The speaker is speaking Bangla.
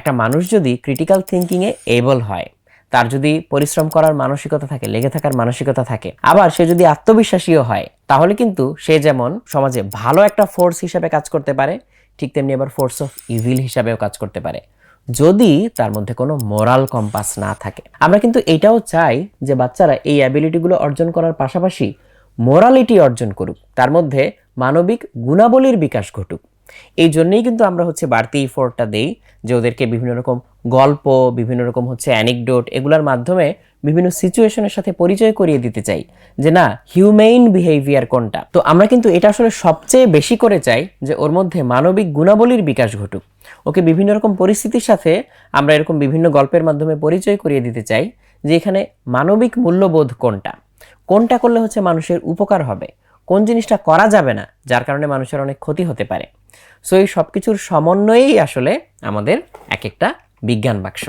একটা মানুষ যদি ক্রিটিক্যাল থিঙ্কিংয়ে এবল হয়, তার যদি পরিশ্রম করার মানসিকতা থাকে, লেগে থাকার মানসিকতা থাকে, আবার সে যদি আত্মবিশ্বাসীও হয়, তাহলে কিন্তু সে যেমন সমাজে ভালো একটা ফোর্স হিসাবে কাজ করতে পারে, ঠিক তেমনি আবার ফোর্স অফ ইভিল হিসাবেও কাজ করতে পারে, যদি তার মধ্যে কোনো মোরাল কম্পাস না থাকে। আমরা কিন্তু এটাও চাই যে বাচ্চারা এই অ্যাবিলিটিগুলো অর্জন করার পাশাপাশি মোরালিটি অর্জন করুক, তার মধ্যে মানবিক গুণাবলীর বিকাশ ঘটুক। এই জন্যই কিন্তু আমরা বাড়তি ইফোর্টটা দেই যে ওদেরকে বিভিন্ন রকম গল্প, বিভিন্ন রকম অ্যানেকডোট, এগুলোর মাধ্যমে বিভিন্ন সিচুয়েশনের সাথে পরিচয় করিয়ে দিতে চাই যে না, হিউম্যান বিহেভিয়ার কোনটা। তো আমরা কিন্তু এটা আসলে সবচেয়ে বেশি করে চাই যে ওর মধ্যে মানবিক গুণাবলীর বিকাশ ঘটুক। ওকে বিভিন্ন রকম পরিস্থিতির সাথে আমরা এরকম বিভিন্ন গল্পের মাধ্যমে পরিচয় করিয়ে দিতে চাই যে এখানে মানবিক মূল্যবোধ কোনটা, কোনটা করলে মানুষের উপকার হবে, কোন জিনিসটা করা যাবে না যার কারণে মানুষের অনেক ক্ষতি হতে পারে। সো এই সব কিছুর সমন্বয়েই আসলে আমাদের এক একটা বিজ্ঞান বাক্স।